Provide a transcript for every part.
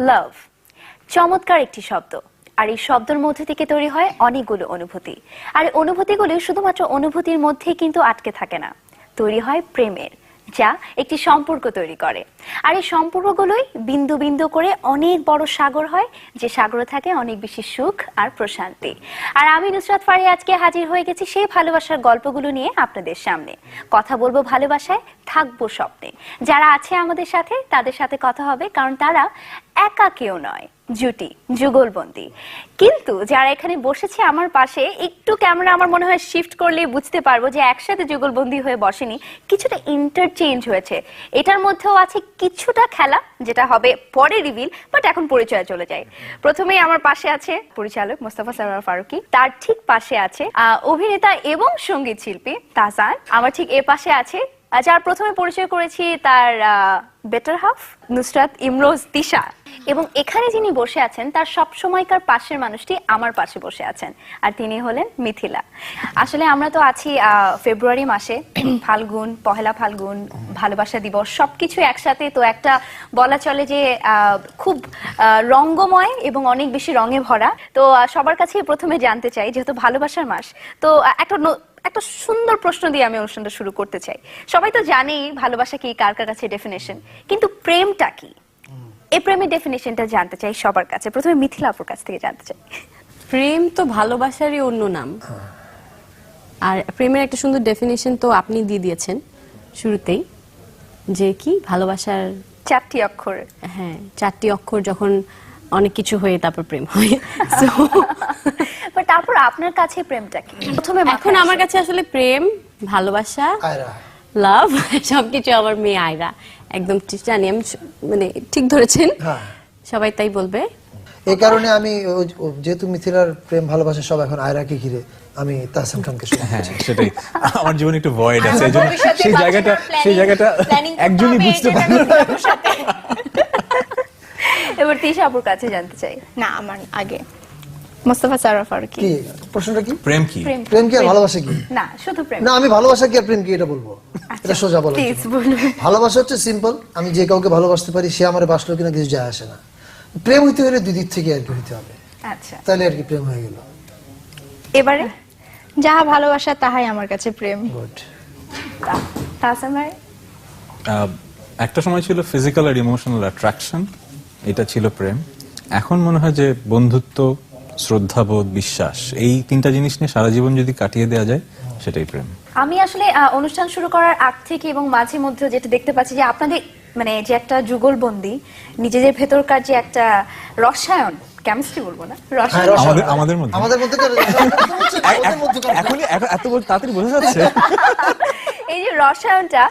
লাভ চমৎকার একটি শব্দ, আর এই শব্দের মধ্যে থেকে তৈরি হয় অনেকগুলো অনুভূতি। আর এই অনুভূতিগুলো শুধুমাত্র অনুভূতির মধ্যেই কিন্তু আটকে থাকে না, তৈরি হয় প্রেমের, যা একটি সম্পর্ক তৈরি করে। আর এই সম্পর্কগুলোই বিন্দু বিন্দু করে অনেক বড় সাগর হয়, যে সাগরে থাকে অনেক বেশি সুখ আর প্রশান্তি। আর আমি নুসরাত ফারিয়া আজকে হাজির হয়ে গেছি সেই ভালোবাসার গল্পগুলো নিয়ে আপনাদের সামনে। কথা বলবো ভালোবাসায়, থাকবো স্বপ্নে। যারা আছে আমাদের সাথে তাদের সাথে কথা হবে, কারণ তারা একা কেউ নয়, জুটি, যুগলবন্দি। কিন্তু যারা এখানে বসেছে আমার পাশে, একটু ক্যামেরা আমার মনে হয় শিফট করলে বুঝতে পারবো যে একসাথে যুগলবন্দি হয়ে বসেনি, কিছুটা ইন্টারচেঞ্জ হয়েছে। এটার মধ্যেও আছে কিছুটা খেলা, যেটা হবে পরে রিভিল, বাট এখন পরিচয় চলে যায়। প্রথমেই আমার পাশে আছে পরিচালক মোস্তফা সরোয়ার ফারুকী, তার ঠিক পাশে আছে অভিনেতা এবং সঙ্গীত শিল্পী তাহসান, আমার ঠিক এ পাশে আছে যার প্রথমে পরিচয় করেছি তার বেটার হাফ নুসরাত ইমরোজ তিশা, এবং এখানে যিনি বসে আছেন তার সব সময়কার পাশের মানুষটি আমার পাশে বসে আছেন, আর তিনি হলেন মিথিলা। আসলে আমরা তো আছি ফেব্রুয়ারি মাসে, ফাল্গুন, পহেলা ফাল্গুন, ভালোবাসা দিবস, সবকিছু একসাথে। তো একটা বলা চলে যে খুব রঙ্গময় এবং অনেক বেশি রঙে ভরা। তো সবার কাছে প্রথমে জানতে চাই, যেহেতু ভালোবাসার মাস, তো একটা সুন্দর প্রশ্ন দিয়ে আমি অনুষ্ঠানটা শুরু করতে চাই। সবাই তো জানেই ভালোবাসা কি, কার কার কাছে ডেফিনেশন, কিন্তু প্রেমটা কি, এই প্রেমের ডেফিনেশনটা জানতে চাই সবার কাছে। প্রথমে মিথিলা আপুর কাছ থেকে জানতে চাই। প্রেম তো ভালোবাসারই অন্য নাম, আর প্রেমের একটা সুন্দর ডেফিনেশন তো আপনি দিয়ে দিয়েছেন শুরুতেই, যে কি ভালোবাসার 4টি অক্ষর। হ্যাঁ, 4টি অক্ষর যখন অনেক কিছু হয়ে তারপর প্রেম হয়। বাট তারপর আপনার কাছে প্রেমটা কি? প্রথমে এখন আমার কাছে আসলে প্রেম, ভালোবাসা, লাভ সবকিছু আমার মেয়ে আয়রা। একদম ঠিক জানি আমি, মানে ঠিক ধরেছেন, সবাই তাই বলবে। এই কারণে আমি যেহেতু মিথিলার প্রেম ভালোবাসা সব এখন আয়রাকে ঘিরে, আমি তাহসান খানকে শুনে। হ্যাঁ, সেটাই আমার জীবনে একটু ভয়েড আছে, এইজন্য সেই জায়গাটা একজনই বুঝতে পারে। এবার তিশা আপুর কাছে জানতে চাই। না, আমার আগে মোস্তফা সরোয়ার ফারুকী। কি প্রশ্নটা কি? প্রেম কি? প্রেম কি আর ভালোবাসা কি? না, শুধু প্রেম না, আমি ভালোবাসা কি আর প্রেম কি এটা বলবো, এটা সোজা বলা। প্লিজ বলুন। ভালোবাসা হচ্ছে সিম্পল, আমি যে কাউকে ভালোবাসতে পারি, সে আমারে বাসলো কিনা কিছু যায় আসে না। প্রেম হইতে হলে দুই দিক থেকে আর কি হইতে হবে, আচ্ছা তাহলে আর কি প্রেম হয়ে গেল। এবারে যাহা ভালোবাসা তাহাই আমার কাছে প্রেম। গুড। তাহসান ভাই? একটা সময় ছিল ফিজিক্যাল আর ইমোশনাল অ্যাট্রাকশন, এটা ছিল প্রেম। এখন মনে হয় যে বন্ধুত্ব, শ্রদ্ধাবোধ, বিশ্বাস, এই তিনটা জিনিস নিয়ে সারা জীবন যদি কাটিয়ে দেওয়া যায়, সেটাই প্রেম। আমি আসলে অনুষ্ঠান শুরু করার আগ থেকে এবং মাঝে মধ্যে যেটা দেখতে পাচ্ছি যে আপনাদের মানে যে একটা যুগলবন্দি, নিজেদের ভেতরকার যে একটা রসায়ন, কেমিস্ট্রি বলবো না, রসায়ন আমাদের মধ্যে এখনই এত তাড়াতাড়ি বোঝা যাচ্ছে। এই যে রসায়নটা,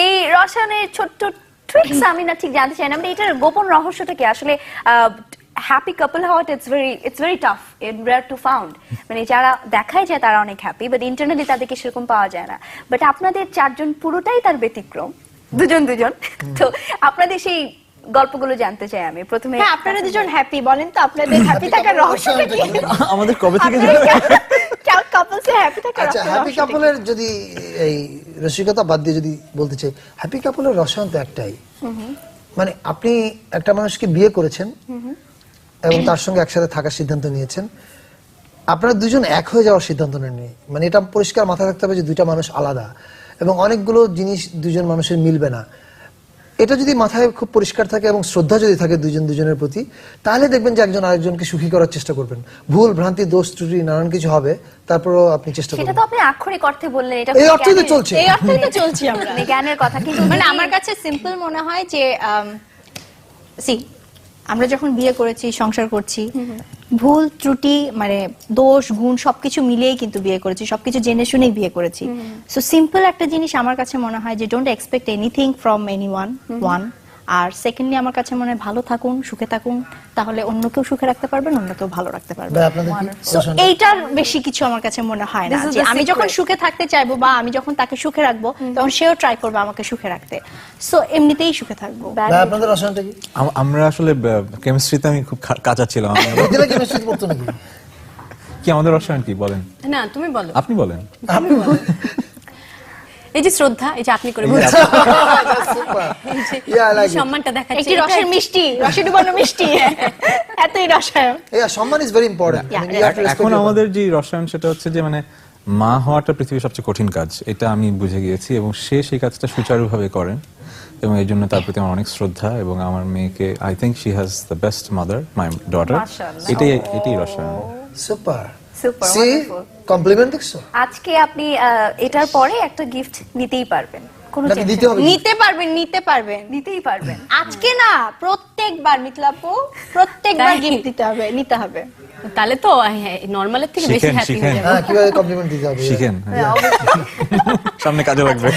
এই রসায়নের ছোট্ট ট্রিক্স আমি না ঠিক জানতে চাই না, মানে এটার গোপন রহস্যটা কি আসলে? হ্যাপি কাপল হওয়া it's very tough and rare to found. মানে যারা দেখায় যায় তারা অনেক হ্যাপি, বাট ইন্টারনালি তাদেরকে সেরকম পাওয়া যায় না। বাট আপনাদের 4 জন পুরোটাই তার ব্যতিক্রম, দুজন। তো আপনাদের সেই গল্পগুলো জানতে চাই আমি প্রথমে। হ্যাঁ, আপনারা দুজন হ্যাপি, বলেন তো আপনাদের হ্যাপি থাকার রহস্যটা কি? আমাদের কবে থেকে কাপলসে হ্যাপি থাকার আচ্ছা, হ্যাপি কাপলের যদি এই রসিকতা বাদ দিয়ে যদি বলতে চাই, হ্যাপি কাপলের রসায়ন তো একটাই, মানে আপনি একটা মানুষকে বিয়ে করেছেন এবং তার সঙ্গে একসাথে থাকার সিদ্ধান্ত নিয়েছেন, আপনারা দুজন এক হয়ে যাওয়ার সিদ্ধান্ত নেননি। মানে এটা পরিষ্কার মাথায় রাখতে হবে যে দুইটা মানুষ আলাদা এবং অনেকগুলো জিনিস দুজন মানুষের মিলবে না। এটা যদি মাথায় খুব পরিষ্কার থাকে এবং শ্রদ্ধা যদি থাকে দুজন দুজনের প্রতি, তাহলে দেখবেন যে একজন আরেকজনকে সুখী করার চেষ্টা করবেন। ভুল ভ্রান্তি, দোষ ত্রুটি নানান কিছু হবে, তারপরও আপনি চেষ্টা করবেন। সেটা তো আপনি আক্ষরিক অর্থে বললেন, এটা এই অর্থেই তো চলছে, এই অর্থেই তো চলছি আমরা, জ্ঞানের কথা। কিন্তু মানে আমার কাছে সিম্পল মনে হয় যে আমরা যখন বিয়ে করেছি, সংসার করছি, ভুল ত্রুটি মানে দোষ গুণ সবকিছু মিলিয়েই কিন্তু বিয়ে করেছি, সবকিছু জেনে শুনেই বিয়ে করেছি। সো সিম্পল একটা জিনিস আমার কাছে মনে হয় যে don't expect anything from anyone, one. আর সেকেন্ডলি আমার কাছে মনে হয় ভালো থাকুন, সুখে থাকুন, তাহলে অন্যকেও সুখে রাখতে পারবেন, অন্যকেও ভালো রাখতে পারবেন। So, এইটার বেশি কিছু আমার কাছে মনে হয় না যে আমি যখন সুখে থাকতে চাইবো বা আমি যখন তাকে সুখে রাখবো, তখন সেও ট্রাই করবে আমাকে সুখে রাখতে। সো এমনিতেই সুখে থাকবো। আপনাদের রসায়নটা কি? আমরা আসলে কেমিস্ট্রিতে আমি খুব কাঁচা ছিলাম। কেমিস্ট্রি পড়তো নাকি? কি আমাদের রসায়ন কি বলেন? না, তুমি বলো। আপনি বলেন। এই যে শ্রদ্ধা, এই যে আপনি করে বলছেন, That's super. Yeah, I like it. সম্মানটা দেখাচ্ছে, একটি রসের মিষ্টি, রসে ডুবানো মিষ্টি, এতই রসায়ন। Yeah, সম্মান is very important. I mean, you have to respect এখন your আমাদের যে রসায়ন সেটা হচ্ছে যে মানে মা হওয়াটা পৃথিবীর সবচেয়ে কঠিন কাজ, এটা আমি বুঝে গিয়েছি, এবং সে সেই কাজটা সুচারুভাবে করেন, এবং এই জন্য তার প্রতি আমার অনেক শ্রদ্ধা, এবং আমার মেয়েকে I think she has the best mother, my daughter. মাশাআল্লাহ। এটাই রসায়ন। Super. Super, See, wonderful. compliment দেখছো? আজকে আপনি এটার পরে একটা গিফট নিতেই পারবেন, কোনো নাকি tension দিতে হবে? নিতে পারবেন, নিতে পারবেন। নিতেই পারবেন। আজকে না, প্রত্যেকবার মিথিলাপু, প্রত্যেকবার তাই? গিফট দিতে হবে, নিতে হবে। তাহলে তো নর্মালের থেকে বেশি শিখেন, হ্যাপি শিখেন। হয়ে যাবে। হ্যাঁ, কিভাবে কমপ্লিমেন্ট দিতে হবে? শিখেন, সামনে কাজে লাগবে।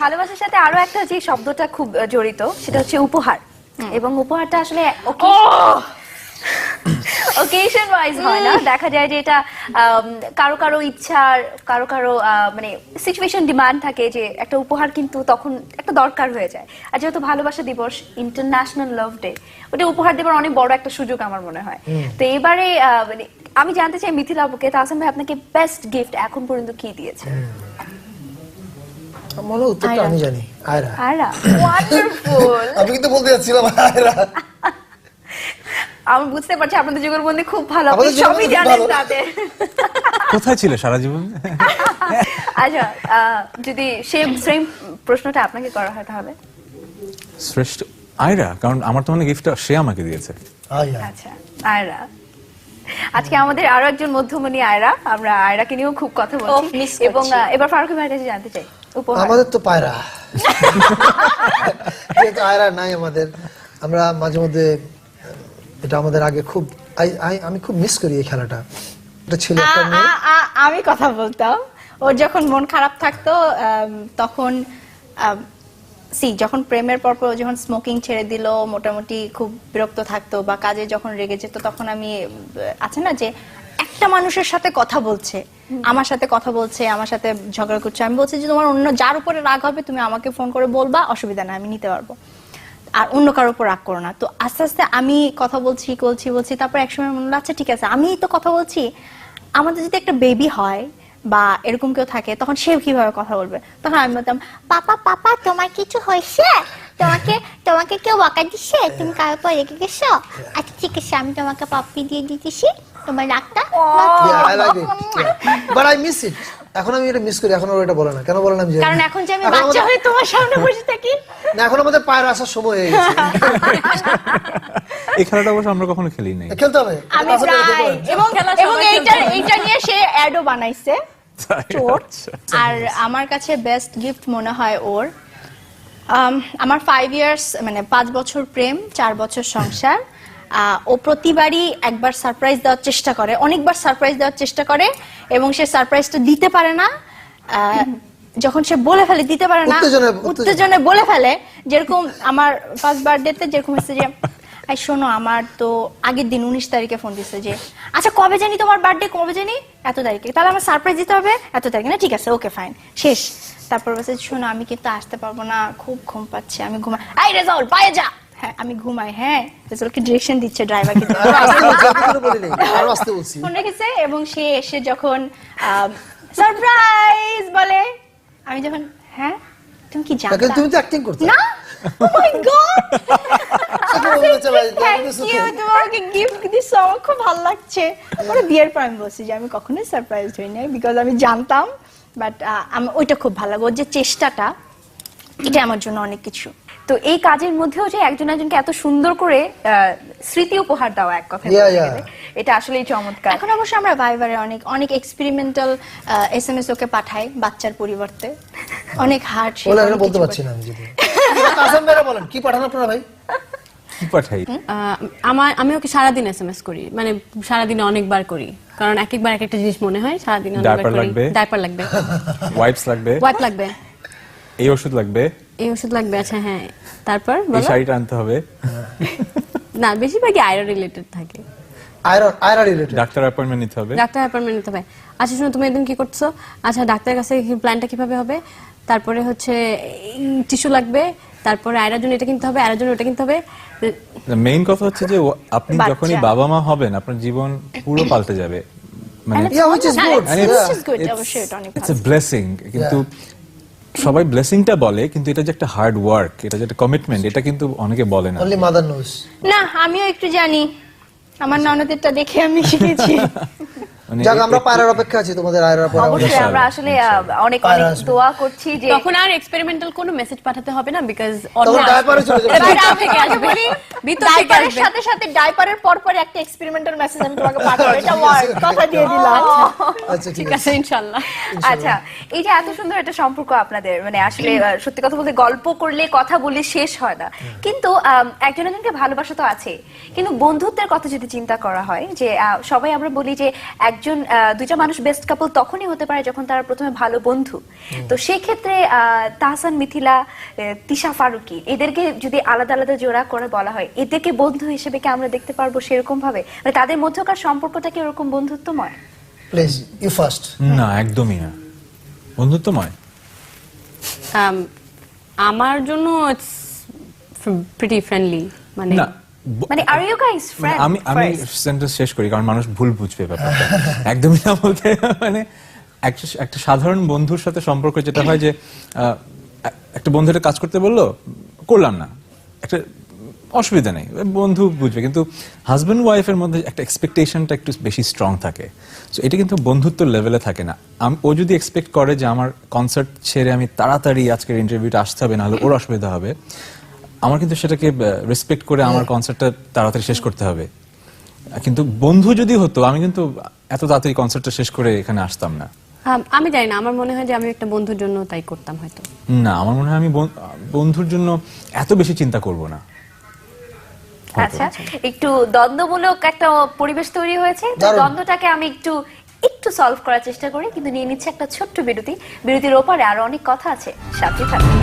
ভালোবাসার সাথে আরো একটা যে শব্দটা খুব জড়িত, সেটা হচ্ছে উপহার। এবং উপহারটা আসলে ওকেশন ওয়াইজ হয় না, দেখা যায় যে এটা কারো কারো ইচ্ছার, কারো কারো মানে সিচুয়েশন ডিমান্ড থাকে যে একটা উপহার কিন্তু তখন একটা দরকার হয়ে যায়। আর যেহেতু ভালোবাসা দিবস, ইন্টারন্যাশনাল লাভ ডে, ওটা উপহার দেবার অনেক বড় একটা সুযোগ আমার মনে হয়। তো এবারে মানে আমি জানতে চাই মিথিলা আপুকে, তাহসান ভাই আপনাকে বেস্ট গিফট এখন পর্যন্ত কি দিয়েছে? মনে হয় উত্তরটা আমি জানি, আয়রা। আয়রা, ওয়ান্ডারফুল। আমি কিন্তু বলতে যাচ্ছিলাম আয়রা। আমি বুঝতে পারছি আপনাদের যুগলবন্দি খুব ভালো, আপনি আমাদের সবই যুগলবন্দি জানেন ভালো। তাদের। কোথায় ছিল সারা জীবন? আচ্ছা, যদি সেম প্রশ্নটা আপনাকে করা হয় তাহলে? শ্রেষ্ঠ আয়রা, কারণ আমার তো মনে গিফটটা সে আমাকে দিয়েছে। আয়রা। আচ্ছা, আয়রা। আজকে আমাদের আরো একজন মধ্যমণি আয়রা, আমরা আয়রাকে নিয়েও খুব কথা বলছি, মিস এবং করছি। এবার ফারুক ভাইয়ের কাছে জানতে চাই উপহার। আমাদের তো পায়রা, যেহেতু আয়রা নাই আমাদের, আমরা মাঝে মধ্যে, এটা আমাদের আগে খুব আমি খুব মিস করি এই খেলাটা। এটা ছিল একটা মেয়ে, আমি কথা বলতাম, ওর যখন মন খারাপ থাকতো তখন যখন প্রেমের পর যখন স্মোকিং ছেড়ে দিল, মোটামুটি খুব বিরক্ত থাকতো বা কাজে যখন রেগে যেত, তখন আমি আছে না যে একটা মানুষের সাথে কথা বলছে, আমার সাথে কথা বলছে, আমার সাথে ঝগড়া করছে, আমি বলছি যে তোমার অন্য যার উপরে রাগ হবে তুমি আমাকে ফোন করে বলবা, অসুবিধা নাই, আমি নিতে পারবো, আর অন্য কারোর উপর রাগ করো না। তো আস্তে আস্তে আমি কথা বলছি, তারপর একসময় মনে হলো আচ্ছা ঠিক আছে, আমি তো কথা বলছি, আমাদের যদি একটা বেবি হয় বা এরকম কেউ থাকে, তখন সে কিভাবে কথা বলবে? তখন আমি বলতাম, পাপা পাপা তোমার কিছু হয়েছে, তোমাকে কেউ বকা দিচ্ছে, তুমি কারোর পর রেগে গেছো, আচ্ছা ঠিক আছে আমি তোমাকে পাপ্পি দিয়ে দিতেছি, তোমার রাগটা। Yeah, I like it. Yeah. But I miss it. এখন আমি এটা মিস করি, এখন ওর এটা বলে না, কেন বলে না আমি জানি না। কারণ এখন যে আমি এখন বাচ্চা আমাদের- হয়ে তোমার সামনে বসে থাকি। না, এখন আমাদের পায়ের আসার সময় হয়ে গেছে। এই খেলাটা অবশ্য আমরা কখনো খেলি নাই। খেলতে হবে। আমি তাহলে প্রায় খেলতে হবে। এবং খেলা এবং সবাই এইটা নিয়ে সে অ্যাডও বানাইছে। চোট। আচ্ছা। আর আমার কাছে বেস্ট গিফট মনে হয় ওর আমার 5 ইয়ার্স মানে 5 বছর প্রেম, 4 বছর সংসার। ও প্রতিবারই একবার সারপ্রাইজ দেওয়ার চেষ্টা করে, অনেকবার সারপ্রাইজ দেওয়ার চেষ্টা করে, এবং সে সারপ্রাইজটা দিতে পারে না। যখন সে বলে ফেলে দিতে পারে না, উত্তেজনায় বলে ফেলে, যেরকম আমার ফার্স্ট বার্থডেতে যেরকম হচ্ছে যে এই শোনো আমার তো আগের দিন 19 তারিখে ফোন দিচ্ছে যে আচ্ছা কবে জানি তোমার বার্থডে, কবে জানি এত তারিখে, তাহলে আমার সারপ্রাইজ দিতে হবে এত তারিখে, না ঠিক আছে ওকে ফাইন, শেষ। তারপর বলছে শোনো আমি কিন্তু আসতে পারবো না, খুব ঘুম পাচ্ছে, আমি ঘুমাই। এই রেজাউল পায়ে যা, হ্যাঁ আমি ঘুমাই, হ্যাঁ রেজাউলকে ডিরেকশন দিচ্ছে ড্রাইভারকে, আরো আসতে বলছি। ফোন রেখেছে, এবং সে এসে যখন সারপ্রাইজ বলে, আমি যখন হ্যাঁ তুমি কি জানতা? তুমি তো অ্যাক্টিং করতে না, ও মাই গড, থ্যাংক থ্যাংক ইউ, তুমি আমাকে গিফট দিছো, আমার খুব ভালো লাগছে। ওরা বিয়ের পর আমি বলছি যে আমি কখনোই সারপ্রাইজ হই নাই, বিকজ আমি জানতাম, বাট ওইটা খুব ভালো লাগে, ওর যে চেষ্টাটা, এটা আমার জন্য অনেক কিছু। তো এই কাজের মধ্যেও যে একজন একজনকে এত সুন্দর করে স্মৃতি উপহার দেওয়া, এক কথা এটা আসলেই চমৎকার। এখন অবশ্য আমরা ভাইবারে অনেক অনেক এক্সপেরিমেন্টাল এসএমএস ওকে পাঠাই বাচ্চার পরিবর্তে, অনেক হার্ড। বলে এখন বলতে পারছি না আমি, যদি কাসম ভাইরা বলেন কি পাঠান আপনারা ভাই? কি পাঠাই? আমি ওকে সারাদিন এসএমএস করি, মানে সারাদিনে অনেকবার করি, কারণ এক একবার এক একটা জিনিস মনে হয়, সারাদিন অনেকবার করি। ডাইপার লাগবে, ওয়াইপস লাগবে, ওয়াইপ লাগবে, এই ওষুধ লাগবে, এই ওষুধ লাগবে, আচ্ছা হ্যাঁ, তারপর এই শাড়িটা আনতে হবে। না বেশিরভাগই আয়রন রিলেটেড থাকে, আয়রা রিলেটেড। ডাক্তার অ্যাপয়েন্টমেন্ট নিতে হবে, ডাক্তার অ্যাপয়েন্টমেন্ট নিতে হবে। আচ্ছা শোনো তুমি একদিন কি করছো, আচ্ছা ডাক্তারের কাছে প্ল্যানটা কিভাবে হবে, তারপরে হচ্ছে টিস্যু লাগবে, তারপরে আয়রার জন্য এটা কিনতে হবে, আয়রার জন্য ওটা কিনতে হবে। মেইন কথা হচ্ছে যে আপনি যখনই বাবা মা হবেন আপনার জীবন পুরো পাল্টে যাবে, মানে Yeah, which is good. and Which is good, অবশ্যই এটা অনেক it's a blessing, কিন্তু সবাই ব্লেসিংটা বলে, কিন্তু এটা যে একটা হার্ড ওয়ার্ক, এটা যে একটা কমিটমেন্ট, এটা কিন্তু অনেকে বলে না। Only mother knows. না, আমিও একটু জানি, আমার ননদেরটা দেখে আমি শিখেছি। মানে যাক, আমরা পায়রার অপেক্ষা আছি তোমাদের আয়রার পরে আমাদের অবশ্যই আমরা আসলে অনেক অনেক দোয়া করছি যে তখন আর এক্সপেরিমেন্টাল কোনো মেসেজ পাঠাতে হবে না, বিকজ তখন ডায়াপারে চলে যাবে। ভিতর থেকে আসবে, ভিতর থেকে ডাইপারের আসবে। সাথে সাথে ডাইপারের পর পর একটা এক্সপেরিমেন্টাল মেসেজ আমি তোমাকে পাঠাবো, এটা ওয়ার্ড কথা দিয়ে দিলাম। আচ্ছা ঠিক ঠিক আছে। আছে, ইনশাআল্লাহ। আচ্ছা, এই যে এত সুন্দর একটা সম্পর্ক আপনাদের, মানে আসলে সত্যি কথা বলতে গল্প করলে কথা বললে শেষ হয় না, কিন্তু একজন একজনকে ভালোবাসা তো আছে, কিন্তু বন্ধুত্বের কথা যদি চিন্তা করা হয়, যে সবাই আমরা বলি যে একজন দুইটা মানুষ বেস্ট কাপল তখনই হতে পারে যখন তারা প্রথমে ভালো বন্ধু। তো সেই ক্ষেত্রে তাহসান, মিথিলা, তিশা, ফারুকি এদেরকে যদি আলাদা আলাদা জোড়া করে বলা হয়, এদেরকে বন্ধু হিসেবে কি আমরা দেখতে পারবো সেরকম ভাবে, মানে তাদের মধ্যকার সম্পর্কটা কি এরকম বন্ধুত্বময়? Please you first. না, একদমই না, বন্ধুত্বময়। আমার জন্য ইটস প্রিটি ফ্রেন্ডলি, মানে না, মানে আর ইউ গাইস ফ্রেন্ড? আমি সেন্টেন্স শেষ করি, কারণ মানুষ ভুল বুঝবে ব্যাপারটা। একদমই না বলতে, মানে একটা সাধারণ বন্ধুর সাথে সম্পর্ক যেটা হয় যে একটা বন্ধু একটা কাজ করতে বললো, করলাম না, একটা অসুবিধা নেই, বন্ধু বুঝবে। কিন্তু হাজব্যান্ড ওয়াইফের মধ্যে একটা এক্সপেকটেশনটা একটু বেশি স্ট্রং থাকে, সো এটা কিন্তু বন্ধুত্ব লেভেলে থাকে না। ও যদি এক্সপেক্ট করে যে আমার কনসার্ট ছেড়ে আমি তাড়াতাড়ি আজকের ইন্টারভিউটা আসতে হবে, নাহলে ওর অসুবিধা হবে, আমার কিন্তু সেটাকে রেসপেক্ট করে আমার কনসার্টটা তাড়াতাড়ি শেষ করতে হবে। কিন্তু বন্ধু যদি হতো, আমি কিন্তু এত তাড়াতাড়ি কনসার্টটা শেষ করে এখানে আসতাম না। আমি জানি না, আমার মনে হয় যে আমি একটা বন্ধুর জন্য তাই করতাম হয়তো। না, আমার মনে হয় আমি বন্ধুর জন্য এত বেশি চিন্তা করব না। আচ্ছা, একটু দ্বন্দ্বমূলক একটা পরিবেশ তৈরি হয়েছে, তো দারুণ। দ্বন্দ্বটাকে আমি একটু সলভ করার চেষ্টা করি, কিন্তু নিয়ে নিচ্ছে একটা ছোট্ট বিরতি। বিরতির ওপারে আরো অনেক কথা আছে, সাথে থাকুন।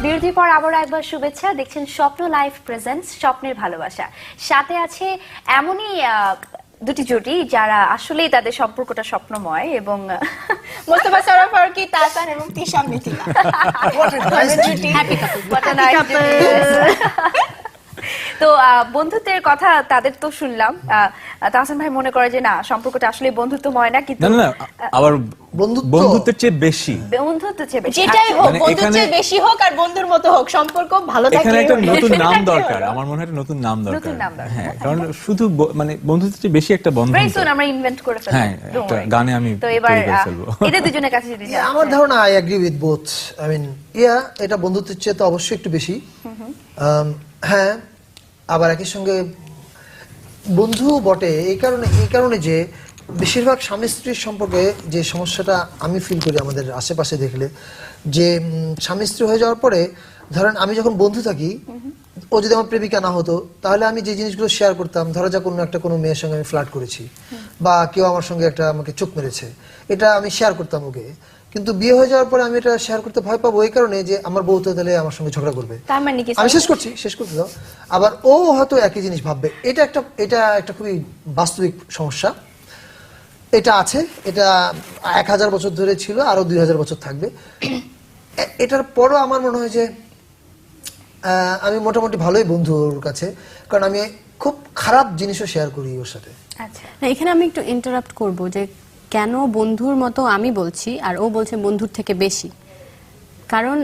বিরতির পর আবার একবার শুভেচ্ছা। দেখছেন স্বপ্ন লাইভ প্রেজেন্টস স্বপ্নের ভালোবাসা। সাথে আছে এমনই দুটি জুটি যারা আসলেই তাদের সম্পর্কটা স্বপ্নময়, এবং মোস্তফা সরোয়ার ফারুকী, তাহসান এবং Tisha, Mithila. Happy couple. What a nice তো বন্ধুত্বের কথা তাদের তো শুনলাম। তাহসান ভাই মনে করে যে না, সম্পর্কটা আসলে বন্ধুত্বময় না, কিন্তু না, আবার বন্ধুত্ব। বন্ধুত্বের চেয়ে বেশি, বন্ধুত্ব চেয়ে বেশি। যেটাই হোক, মানে বন্ধুর এখানে- চেয়ে বেশি হোক আর বন্ধুর মতো হোক, সম্পর্ক ভালো থাকে। এখানে একটা নতুন নাম দরকার, আমার মনে হয় একটা নতুন নাম দরকার। নতুন নাম দরকার। হ্যাঁ, কারণ শুধু মানে বন্ধুত্বের চেয়ে বেশি একটা বন্ধন। Very soon আমরা ইনভেন্ট করে ফেলবো। হ্যাঁ, Don't একটা worry. গানে আমি তো এবার তৈরি করে ফেলবো। এদের দুজনের কাছে যদি যাই। আমার ধারণা I agree with both. I mean এটা বন্ধুত্বের চেয়ে তো অবশ্যই একটু বেশি। হ্যাঁ, আবার একই সঙ্গে বন্ধু বটে এই কারণে যে বেশিরভাগ স্বামী স্ত্রীর সম্পর্কে যে সমস্যাটা আমি ফিল করি আমাদের আশেপাশে দেখলে, যে স্বামী স্ত্রী হয়ে যাওয়ার পরে ধরেন আমি যখন বন্ধু থাকি, ও যদি আমার প্রেমিকা না হতো তাহলে আমি যে জিনিসগুলো শেয়ার করতাম, ধরা যাক কোনো মেয়ের সঙ্গে আমি ফ্লার্ট করেছি বা কেউ আমার সঙ্গে আমাকে চোখ মেরেছে, এটা আমি শেয়ার করতাম ওকে। কিন্তু বিয়ে হয়ে যাওয়ার পরে আমি এটা শেয়ার করতে ভয় পাবো এই কারণে যে আমার বউ তো তাহলে আমার সঙ্গে ঝগড়া করবে। তার মানে কি আমি শেষ করতে দাও। আবার ও হয়তো একই জিনিস ভাববে। এটা একটা খুবই বাস্তবিক সমস্যা। এটা আছে, এটা 1000 বছর ধরে ছিল, আরো 2000 বছর থাকবে। এটার পরও আমার মনে হয় যে আমি মোটামুটি ভালোই বন্ধু ওর কাছে, কারণ আমি খুব খারাপ জিনিসও শেয়ার করি ওর সাথে। আচ্ছা, না, এখানে আমি একটু ইন্টারাপ্ট করব যে কেন বন্ধুর মতো আমি বলছি আর ও বলছে বন্ধুর থেকে বেশি। কারণ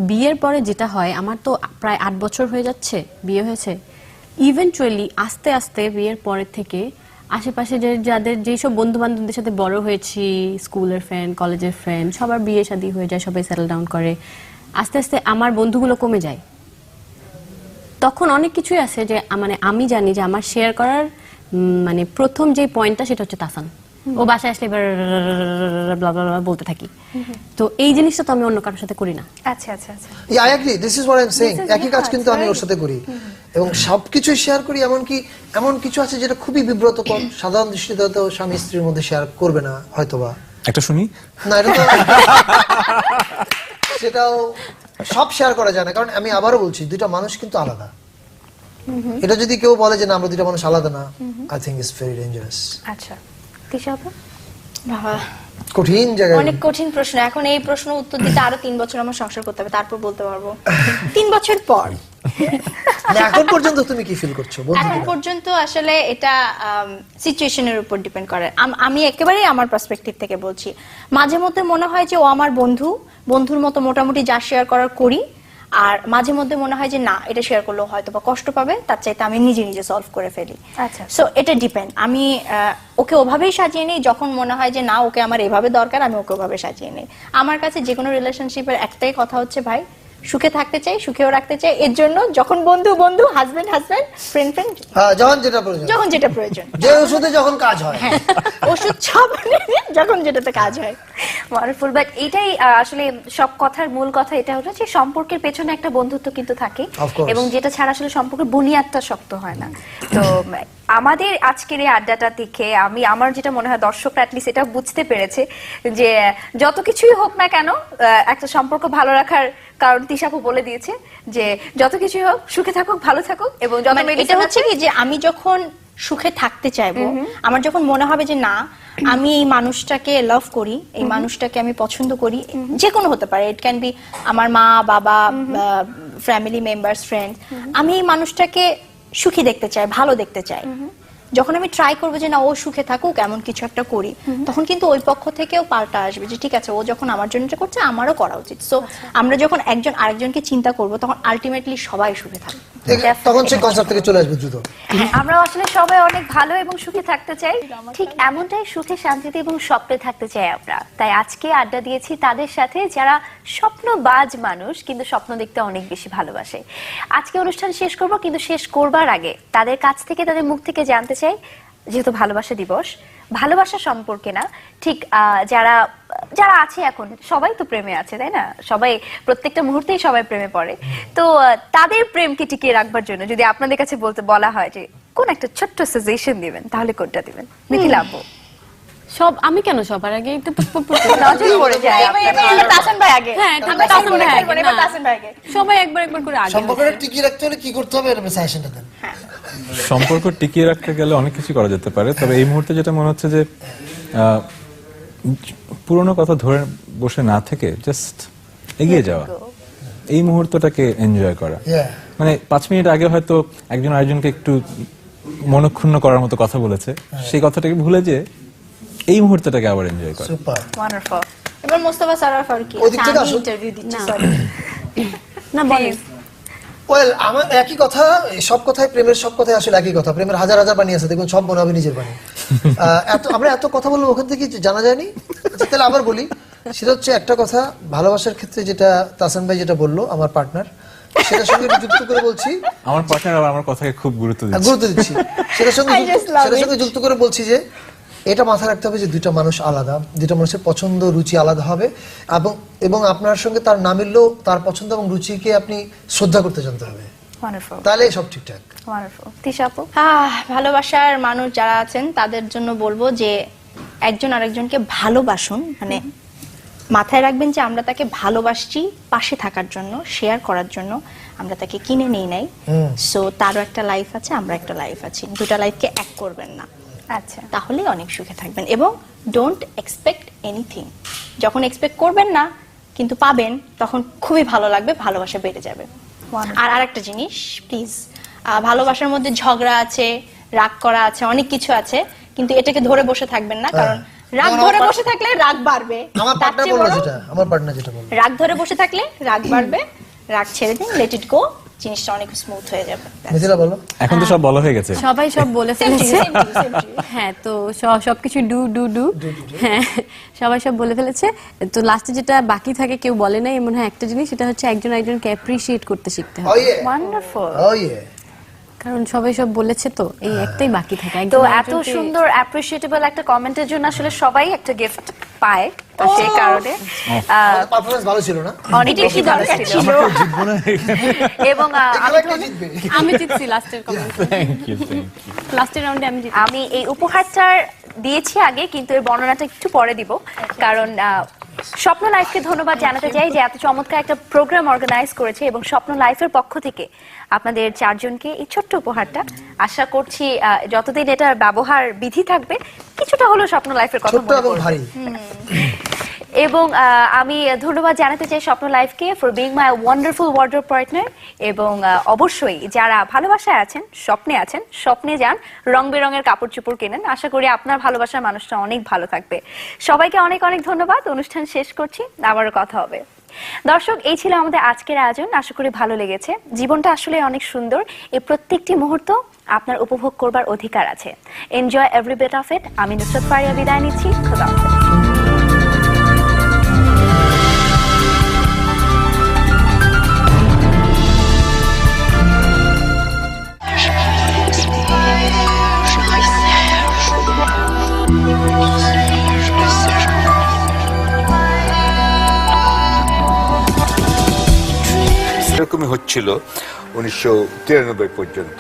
বিয়ের পরে যেটা হয়, আমার তো প্রায় 8 বছর হয়ে যাচ্ছে বিয়ে হয়েছে, ইভেন্চুয়ালি আস্তে আস্তে বিয়ের পরের থেকে আশেপাশে যাদের যেসব বন্ধু বান্ধবদের সাথে বড় হয়েছি, স্কুলের ফ্রেন্ড, কলেজের ফ্রেন্ড, সবার বিয়ে শাদী হয়ে যায়, সবাই সেটেল ডাউন করে, আস্তে আস্তে আমার বন্ধুগুলো কমে যায়। তখন অনেক কিছুই আছে যে মানে আমি জানি যে আমার শেয়ার করার মানে প্রথম যে পয়েন্টটা সেটা হচ্ছে তাসান। ও বাসায় আসলে এবার ব্লা ব্লা ব্লা বলতে থাকি। তো এই জিনিসটা তো আমি অন্য কারোর সাথে করি না। আচ্ছা, আচ্ছা, আচ্ছা। I agree, this is what I'm saying. একই কাজ কিন্তু আমি ওর সাথে করি এবং সবকিছু শেয়ার করি। এমন কিছু আছে যেটা খুবই বিব্রতকর, সাধারণ দৃষ্টিতে হয়তো স্বামী স্ত্রীর মধ্যে শেয়ার করবে না হয়তোবা। একটা শুনি। না, এটা তো সেটাও সব শেয়ার করা যায় না, কারণ আমি আবারও বলছি দুইটা মানুষ কিন্তু আলাদা। এটা যদি কেউ বলে যে না আমরা দুইটা মানুষ আলাদা না, I think it's very dangerous. আচ্ছা, তিশা আপু? বাবা, কঠিন জায়গা। অনেক কঠিন প্রশ্ন। এখন এই প্রশ্ন উত্তর দিতে আরো 3 বছর আমার সংসার করতে হবে, তারপর বলতে পারবো। 3 বছর পর। না, এখন পর্যন্ত তুমি কি ফিল করছো বন্ধু? এখন পর্যন্ত আসলে এটা সিচুয়েশনের উপর ডিপেন্ড করে। আমি একেবারেই আমার পার্সপেক্টিভ থেকে বলছি। মাঝে মধ্যে মনে হয় যে ও আমার বন্ধুর মতো মোটামুটি যা শেয়ার করার করি, আর মাঝে মধ্যে মনে হয় যে না, এটা শেয়ার করলেও হয়তো বা কষ্ট পাবে, তার চাইতে আমি নিজে সলভ করে ফেলি। আচ্ছা। সো এটা ডিপেন্ড। আমি ওকে ওভাবেই সাজিয়ে নিই, যখন মনে হয় যে না ওকে আমার এভাবে দরকার, আমি ওকে ওভাবে সাজিয়ে নিই। আমার কাছে যে কোনো রিলেশনশিপের একটাই কথা হচ্ছে, ভাই সুখে থাকতে চাই, সুখেও রাখতে চাই। এর জন্য যখন বন্ধু, হাজবেন্ড, ফ্রেন্ড, হ্যাঁ, যখন যেটা প্রয়োজন, যে ওষুধে যখন কাজ হয়। হ্যাঁ, ওষুধ সব যখন যেটাতে কাজ হয়। ওয়ান্ডারফুল। বাট এটাই আসলে সব কথার মূল কথা এটা হলো যে সম্পর্কের পেছনে একটা বন্ধুত্ব কিন্তু থাকে, Of course. এবং যেটা ছাড়া আসলে সম্পর্কের বুনিয়াদটা শক্ত হয় না। তো আমাদের আজকের এই আড্ডাটা দেখে আমার যেটা মনে হয় দর্শকরা অ্যাটলিস্ট এটা বুঝতে পেরেছে যে যত কিছুই হোক না কেন, একটা সম্পর্ক ভালো রাখার কারণ তিশাপু বলে দিয়েছে যে যত কিছুই হোক সুখে থাকুক, ভালো থাকুক। এবং যত এটা হচ্ছে কি যে আমি যখন সুখে থাকতে চাইবো, আমার যখন মনে হবে যে না আমি এই মানুষটাকে লাভ করি, এই মানুষটাকে আমি পছন্দ করি, যে কোনো হতে পারে, ইট ক্যান বি আমার মা, বাবা, ফ্যামিলি মেম্বার্স, ফ্রেন্ড, আমি এই মানুষটাকে সুখী দেখতে চাই, ভালো দেখতে চাই। যখন আমি ট্রাই করবো যে না ও সুখে থাকুক, এমন কিছু একটা করি, তখন কিন্তু ওই পক্ষ থেকেও পাল্টা আসবে যে ঠিক আছে, ও যখন আমার জন্য এটা করছে, আমারও করা উচিত। সো আমরা যখন একজন আরেকজনকে চিন্তা করবো, তখন আলটিমেটলি সবাই সুখে থাকবে। তখন সেই কনসেপ্ট থেকে চলে আসবে দ্রুত। আমরা আসলে সবাই অনেক ভালো এবং সুখে থাকতে চাই, ঠিক এমনটাই সুখে, শান্তিতে এবং স্বপ্নে থাকতে চাই আমরা। তাই আজকে আড্ডা দিয়েছি তাদের সাথে যারা স্বপ্নবাজ মানুষ, কিন্তু স্বপ্ন দেখতে অনেক বেশি ভালোবাসে। আজকে অনুষ্ঠান শেষ করব, কিন্তু শেষ করবার আগে তাদের কাছ থেকে, তাদের মুখ থেকে জানতে চাই, যেহেতু ভালোবাসা দিবস, ভালোবাসা সম্পর্কে না, ঠিক যারা আছে এখন, সবাই তো প্রেমে আছে, তাই না? সবাই প্রত্যেকটা মুহূর্তেই সবাই প্রেমে পড়ে। তো তাদের প্রেমকে টিকিয়ে রাখবার জন্য যদি আপনাদের কাছে বলা হয় যে কোন একটা ছোট্ট সাজেশন দিবেন, তাহলে কোনটা দিবেন? নিখিল আপু। আমি কেন সবার আগে একটু নজর পড়ে যায় আপনার। তাসান ভাই আগে। হ্যাঁ, আমরা তাসান ভাই আগে, এবার না। তাসান ভাই আগে। সবাই একবার করে আগে সম্পর্কটা টিকিয়ে রাখতে হলে কি করতে হবে, এর সাজেশনটা দেন। সম্পর্ক টিকিয়ে রাখতে গেলে অনেক কিছু করা যেতে পারে, তবে এই মুহূর্তে যেটা মনে হচ্ছে যে পুরোনো কথা ধরে বসে না থেকে জাস্ট এগিয়ে যাওয়া, এই মুহূর্তটাকে এনজয় করা। মানে 5 মিনিট আগে হয়তো একজন আরেকজনকে একটু মনক্ষুণ্ণ করার মতো কথা বলেছে, সেই কথাটাকে ভুলে যে এই মুহূর্তটাকে আবার এনজয় করা। Super, wonderful. এবার মোস্তফা সরোয়ার ফারুকী। ওদিক থেকে আমি আসুন। ইন্টারভিউ দিচ্ছি, না। সরি। না, বলেন। ওয়েল, আমার একই কথা, সব কথাই প্রেমের, সব কথাই আসলে একই কথা। প্রেমের হাজার বাণী আছে, দেখুন সব মনে হবে নিজের বাণী। আমরা এত কথা বলবো, ওখান থেকে জানা যায়নি। আচ্ছা, তাহলে আবার বলি, সেটা হচ্ছে একটা কথা, ভালোবাসার ক্ষেত্রে যেটা তাসান ভাই যেটা বললো, আমার পার্টনার, সেটার সঙ্গে যুক্ত করে বলছি, আমার পার্টনার আবার আমার কথাকে খুব গুরুত্ব দিচ্ছে। সেটার সঙ্গে যুক্ত করে বলছি যে এটা মাথায় রাখতে হবে যে দুইটা মানুষ আলাদা, দুইটা মানুষের পছন্দ রুচি আলাদা হবে, এবং আপনার সঙ্গে তার না মিললেও তার পছন্দ এবং রুচিকে আপনি শ্রদ্ধা করতে জানতে হবে, ওয়ান্ডারফুল, তাহলে সব ঠিকঠাক। ওয়ান্ডারফুল। তিশা আপু? ভালোবাসার মানুষ যারা আছেন তাদের জন্য বলবো যে একজন আরেকজনকে ভালোবাসুন, মানে মাথায় রাখবেন যে আমরা তাকে ভালোবাসছি পাশে থাকার জন্য, শেয়ার করার জন্য, আমরা তাকে কিনে নেই নাই। সো তারও একটা লাইফ আছে, আমরা একটা লাইফ আছি, দুটা লাইফকে এক করবেন না, আচ্ছা, তাহলে অনেক সুখে থাকবেন। এবং ডোন্ট এক্সপেক্ট এনিথিং, যখন এক্সপেক্ট করবেন না কিন্তু পাবেন তখন খুবই ভালো লাগবে, ভালোবাসা বেড়ে যাবে। আর আরেকটা জিনিস প্লিজ, ভালোবাসার মধ্যে ঝগড়া আছে, রাগ করা আছে, অনেক কিছু আছে, কিন্তু এটাকে ধরে বসে থাকবেন না, কারণ রাগ ধরে বসে থাকলে রাগ বাড়বে। আমার পার্টনার যেটা বলল, রাগ ধরে বসে থাকলে রাগ বাড়বে, রাগ ছেড়ে দিন, লেট ইট গো, জিনিসটা অনেক স্মুথ হয়ে যাবে। মিথিলা বলো। এখন তো সব বলা হয়ে গেছে। সবাই সব বলে ফেলেছে। হ্যাঁ, তো সবকিছু ডু ডু ডু, হ্যাঁ সবাই সব বলে ফেলেছে। তো লাস্টে যেটা বাকি থাকে কেউ বলে নাই, মনে হয় একটা জিনিস, সেটা হচ্ছে একজন একজনকে অ্যাপ্রিশিয়েট করতে শিখতে Oh হবে। yeah. ওয়ান্ডারফুল। Oh yeah. কারণ সবাই সব বলেছে, তো এই একটাই বাকি থাকে। তো একজন এত একজনকে- সুন্দর অ্যাপ্রিশিয়েটেবল একটা কমেন্টের জন্য আসলে সবাই একটা গিফট পায়, তো সেই কারণে আমাদের পারফরম্যান্স ভালো ছিল না? অনেক বেশি দরকার ছিল। এবং খেলা কে জিতবে? আমি জিতছি লাস্টের comment, thank you, thank you. লাস্টের রাউন্ডে আমি জিতছি। আমি এই উপহারটার দিয়েছি আগে, কিন্তু এর বর্ণনাটা একটু পরে দিব, কারণ স্বপ্ন লাইফকে ধন্যবাদ জানাতে চাই যে এত চমৎকার একটা প্রোগ্রাম অর্গানাইজ করেছে, এবং স্বপ্ন লাইফের পক্ষ থেকে আপনাদের চারজনকে এই ছোট্ট উপহারটা। আশা করছি যতদিন এটার ব্যবহার বিধি থাকবে কিছুটা হলেও স্বপ্ন লাইফের কথা ছোট্ট মনে এবং পড়বে। ভারী। এবং আমি ধন্যবাদ জানাতে চাই স্বপ্ন লাইফকে for being my wonderful wardrobe partner. এবং অবশ্যই যারা ভালোবাসায় আছেন, স্বপ্নে আছেন, স্বপ্নে যান, রং বেরঙের কাপড় চোপড় কেনেন। আশা করি আপনার ভালোবাসার মানুষটা অনেক ভালো থাকবে। সবাইকে অনেক অনেক ধন্যবাদ। অনুষ্ঠান শেষ করছি, আবারও কথা হবে। দর্শক, এই ছিল আমাদের আজকের আয়োজন। আশা করি ভালো লেগেছে। জীবনটা আসলে অনেক সুন্দর, এই প্রত্যেকটি মুহূর্ত আপনার উপভোগ করবার অধিকার আছে। Enjoy every bit of it. আমি নুসরাত ফারিয়া বিদায় নিচ্ছি। খোদা হাফেজ। এরকমই হচ্ছিল 1993 পর্যন্ত।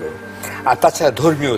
আর তাছাড়া ধর্মীয়